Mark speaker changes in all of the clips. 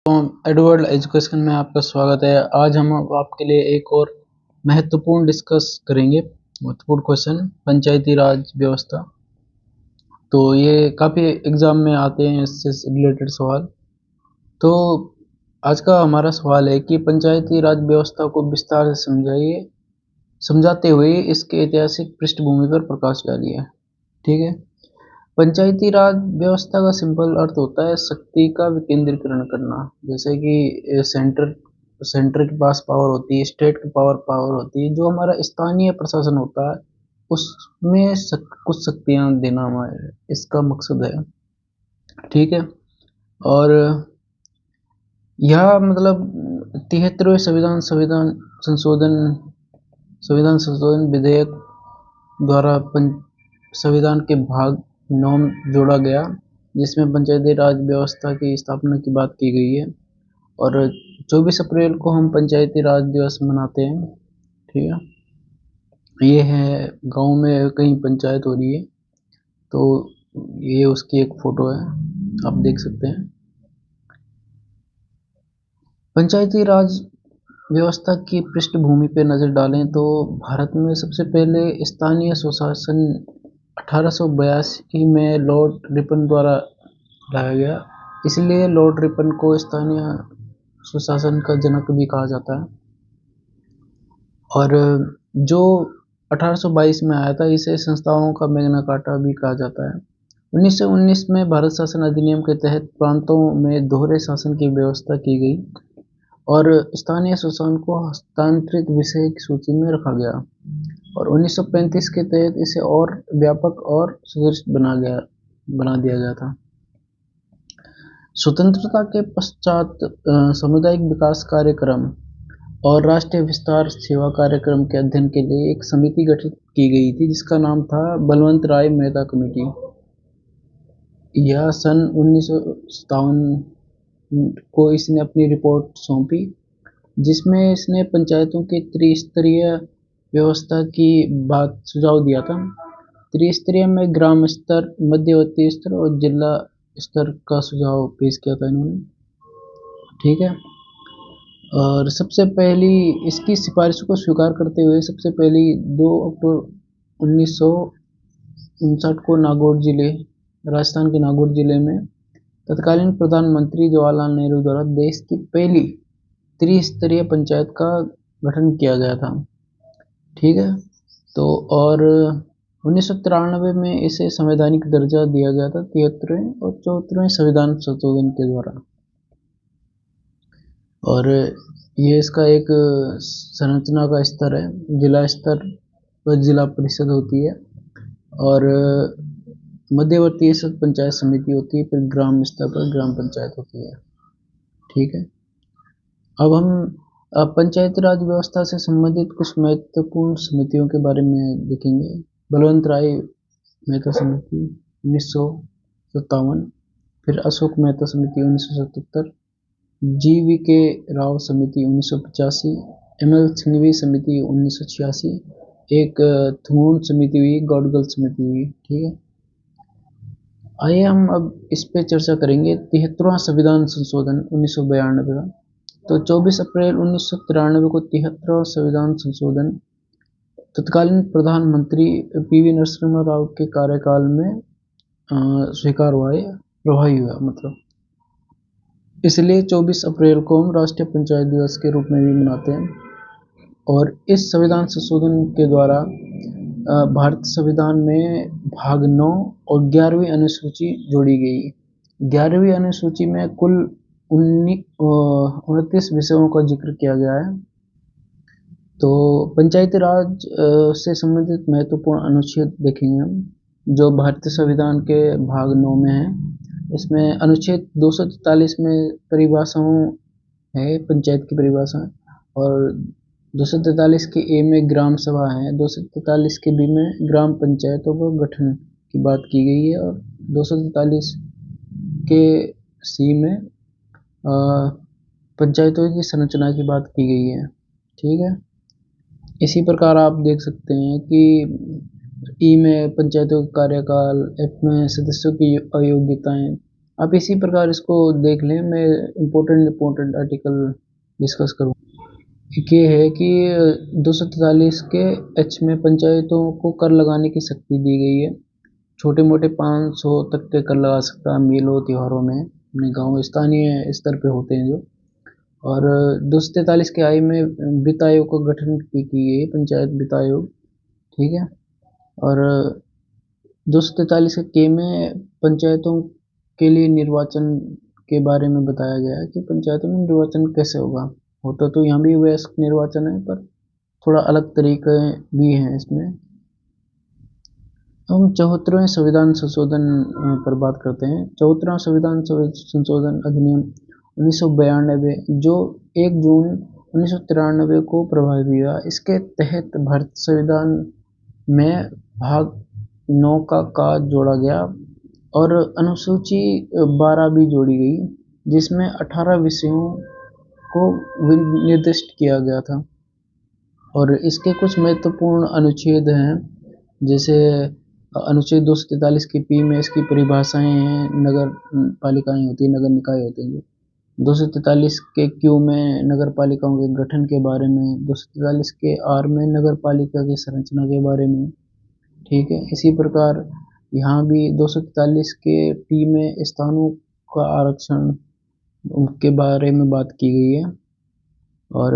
Speaker 1: Edward education में आपका स्वागत है। आज हम आपके लिए एक और महत्वपूर्ण डिस्कस करेंगे, महत्वपूर्ण क्वेश्चन पंचायती राज व्यवस्था। तो ये काफ़ी एग्जाम में आते हैं इससे रिलेटेड सवाल। तो आज का हमारा सवाल है कि पंचायती राज व्यवस्था को विस्तार से समझाइए, समझाते हुए इसके ऐतिहासिक पृष्ठभूमि पर प्रकाश डालिए। ठीक है। पंचायती राज व्यवस्था का सिंपल अर्थ होता है शक्ति का विकेंद्रीकरण करना। जैसे कि सेंटर के पास पावर होती है, स्टेट की पावर होती है, जो हमारा स्थानीय प्रशासन होता है उसमें कुछ शक्तियां देना हमारे इसका मकसद है। ठीक है। और यह मतलब 73वें संविधान संशोधन विधेयक द्वारा संविधान के भाग 9 जोड़ा गया, जिसमें पंचायती राज व्यवस्था की स्थापना की बात की गई है। और 24 अप्रैल को हम पंचायती राज दिवस मनाते हैं। ठीक है। ये है गांव में कहीं पंचायत हो रही है, तो ये उसकी एक फोटो है, आप देख सकते हैं। पंचायती राज व्यवस्था की पृष्ठभूमि पर नज़र डालें तो भारत में सबसे पहले स्थानीय स्वशासन 1882 में लॉर्ड रिपन द्वारा लाया गया। इसलिए लॉर्ड रिपन को स्थानीय स्वशासन का जनक भी कहा जाता है। और जो 1822 में आया था, इसे संस्थाओं का मैग्ना कार्टा भी कहा जाता है। 1919 में भारत शासन अधिनियम के तहत प्रांतों में दोहरे शासन की व्यवस्था की गई और स्थानीय स्वशासन को हस्तांतरित विषय की सूची में रखा गया। और 1935 के तहत इसे और व्यापक और सुदृढ़ बना दिया गया था। स्वतंत्रता के पश्चात सामुदायिक विकास कार्यक्रम और राष्ट्रीय विस्तार सेवा कार्यक्रम के अध्ययन के लिए एक समिति गठित की गई थी, जिसका नाम था बलवंत राय मेहता कमेटी। यह सन 1957 को इसने अपनी रिपोर्ट सौंपी, जिसमें इसने पंचायतों की त्रिस्तरीय व्यवस्था की बात सुझाव दिया था। त्रिस्तरीय में ग्राम स्तर, मध्यवर्ती स्तर और जिला स्तर का सुझाव पेश किया था इन्होंने। ठीक है। और सबसे पहली इसकी सिफारिशों को स्वीकार करते हुए सबसे पहली 2 अक्टूबर 1959 को राजस्थान के नागौर जिले में तत्कालीन प्रधानमंत्री जवाहरलाल नेहरू द्वारा देश की पहली त्रिस्तरीय पंचायत का गठन किया गया था। ठीक है। तो और 1993 में इसे संवैधानिक दर्जा दिया गया था 73वें और 74वें संविधान संशोधन के द्वारा। और ये इसका एक संरचना का स्तर है। जिला स्तर पर जिला परिषद होती है और मध्यवर्ती स्तर पंचायत समिति होती है, फिर ग्राम स्तर पर ग्राम पंचायत होती है। ठीक है। अब हम पंचायती राज व्यवस्था से संबंधित कुछ महत्वपूर्ण समितियों के बारे में देखेंगे। बलवंत राय मेहता समिति 1957, फिर अशोक मेहता समिति 1977, GVK राव समिति 1985, ML सिंघवी समिति 1986, एक थुमोन समिति हुई, गौडगल समिति हुई। ठीक है। आइए हम अब इस पे चर्चा करेंगे। 73वां संविधान संशोधन 1992 का। तो 24 अप्रैल 1993 को 73वां संविधान संशोधन तत्कालीन प्रधानमंत्री PV नरसिम्हा राव के कार्यकाल में स्वीकार हुआ है, प्रभावी हुआ मतलब। इसलिए 24 अप्रैल को हम राष्ट्रीय पंचायत दिवस के रूप में भी मनाते हैं। और इस संविधान संशोधन के द्वारा भारतीय संविधान में भाग 9 और 11वीं अनुसूची जोड़ी गई। 11वीं अनुसूची में कुल 29 विषयों का जिक्र किया गया है। तो पंचायती राज से संबंधित महत्वपूर्ण अनुच्छेद देखेंगे हम, जो भारतीय संविधान के भाग 9 में है। इसमें अनुच्छेद 243 में परिभाषाओं है, पंचायत की परिभाषा, और 243 के ए में ग्राम सभा है, 243 के बी में ग्राम पंचायतों का गठन की बात की गई है, और 243 के सी में पंचायतों की संरचना की बात की गई है। ठीक है। इसी प्रकार आप देख सकते हैं कि ई में पंचायतों का कार्यकाल, एफ में सदस्यों की अयोग्यताएं, आप इसी प्रकार इसको देख लें। मैं इम्पोर्टेंट आर्टिकल डिस्कस करूँ। एक ये है कि 243 के एच में पंचायतों को कर लगाने की शक्ति दी गई है। छोटे मोटे 500 तक के कर लगा सकता है मेलों त्योहारों में, अपने गाँव स्थानीय स्तर पे होते हैं जो। और 243 के आई में वित्त आयोग का गठन की गई, पंचायत वित्त आयोग, ठीक है। और 243 के में पंचायतों के लिए निर्वाचन के बारे में बताया गया है कि पंचायतों में निर्वाचन कैसे होगा। होता तो यहाँ भी वयस्क निर्वाचन है, पर थोड़ा अलग तरीके भी हैं इसमें। हम 74वें संविधान संशोधन पर बात करते हैं। 74वां संविधान संशोधन अधिनियम 1992 जो 1 जून 1993 को प्रभावी हुआ। इसके तहत भारतीय संविधान में भाग 9 का जोड़ा गया और अनुसूची 12 भी जोड़ी गई, जिसमें 18 विषयों को निर्दिष्ट किया गया था। और इसके कुछ महत्वपूर्ण अनुच्छेद हैं, जैसे अनुच्छेद 243 के पी में इसकी परिभाषाएं हैं। नगर पालिकाएं होती है, नगर निकाय होते हैं। 243 के क्यू में नगर पालिकाओं के गठन के बारे में, 243 के आर में नगर पालिका की संरचना के बारे में, ठीक है। इसी प्रकार यहाँ भी 243 के टी में स्थानों का आरक्षण के बारे में बात की गई है। और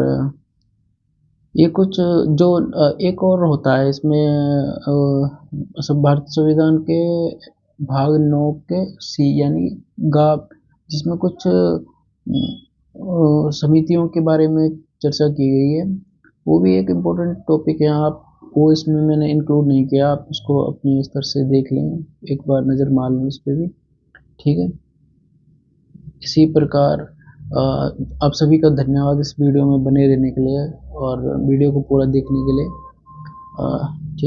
Speaker 1: ये कुछ जो एक और होता है इसमें सब भारतीय संविधान के भाग 9 के सी यानी गा, जिसमें कुछ समितियों के बारे में चर्चा की गई है। वो भी एक इम्पोर्टेंट टॉपिक है, आप वो इसमें मैंने इंक्लूड नहीं किया, आप उसको अपने स्तर से देख लें, एक बार नज़र मार लें इस पर भी, ठीक है। इसी प्रकार आप सभी का धन्यवाद इस वीडियो में बने रहने के लिए और वीडियो को पूरा देखने के लिए। ठीक।